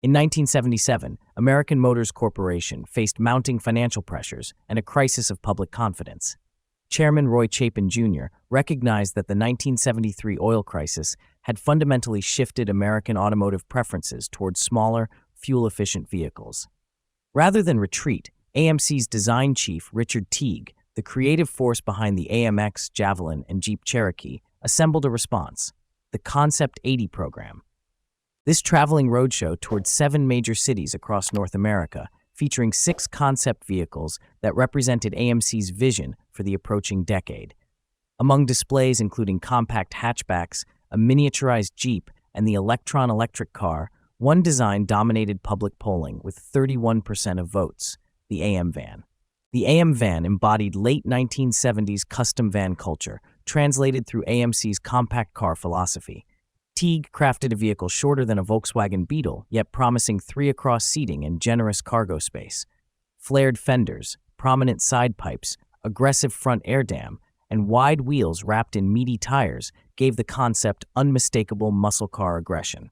In 1977, American Motors Corporation faced mounting financial pressures and a crisis of public confidence. Chairman Roy Chapin Jr. recognized that the 1973 oil crisis had fundamentally shifted American automotive preferences towards smaller, fuel-efficient vehicles. Rather than retreat, AMC's design chief, Richard Teague, the creative force behind the AMX, Javelin, and Jeep Cherokee, assembled a response, the Concept 80 program. This traveling roadshow toured 7 major cities across North America, featuring 6 concept vehicles that represented AMC's vision for the approaching decade. Among displays including compact hatchbacks, a miniaturized Jeep, and the Electron electric car, one design dominated public polling with 31% of votes, the AM Van. The AM Van embodied late 1970s custom van culture, translated through AMC's compact car philosophy. Teague crafted a vehicle shorter than a Volkswagen Beetle, yet promising 3-across seating and generous cargo space. Flared fenders, prominent side pipes, aggressive front air dam, and wide wheels wrapped in meaty tires gave the concept unmistakable muscle car aggression.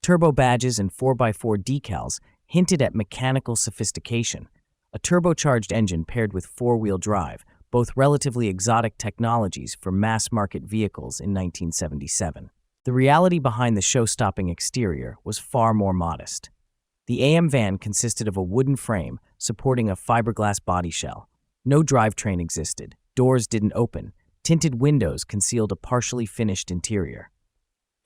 Turbo badges and 4x4 decals hinted at mechanical sophistication. A turbocharged engine paired with 4-wheel drive, both relatively exotic technologies for mass-market vehicles in 1977. The reality behind the show-stopping exterior was far more modest. The AM Van consisted of a wooden frame supporting a fiberglass body shell. No drivetrain existed, doors didn't open, tinted windows concealed a partially finished interior.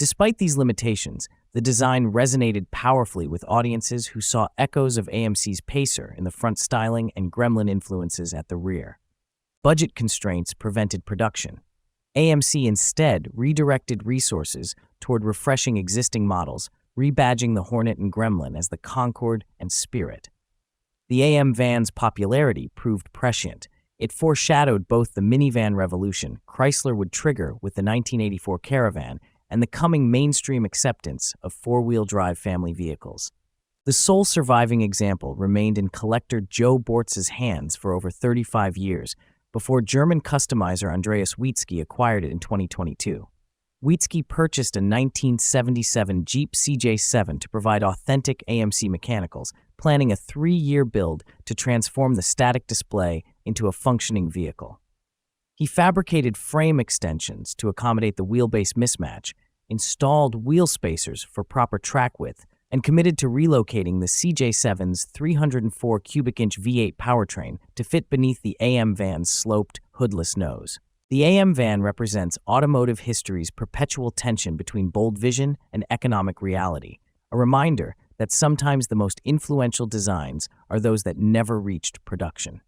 Despite these limitations, the design resonated powerfully with audiences who saw echoes of AMC's Pacer in the front styling and Gremlin influences at the rear. Budget constraints prevented production. AMC instead redirected resources toward refreshing existing models, rebadging the Hornet and Gremlin as the Concorde and Spirit. The AM Van's popularity proved prescient. It foreshadowed both the minivan revolution Chrysler would trigger with the 1984 Caravan and the coming mainstream acceptance of 4-wheel drive family vehicles. The sole surviving example remained in collector Joe Bortz's hands for over 35 years, before German customizer Andreas Wietzke acquired it in 2022. Wietzke purchased a 1977 Jeep CJ7 to provide authentic AMC mechanicals, planning a 3-year build to transform the static display into a functioning vehicle. He fabricated frame extensions to accommodate the wheelbase mismatch, installed wheel spacers for proper track width, and committed to relocating the CJ7's 304 cubic inch V8 powertrain to fit beneath the AM Van's sloped, hoodless nose. The AM Van represents automotive history's perpetual tension between bold vision and economic reality, a reminder that sometimes the most influential designs are those that never reached production.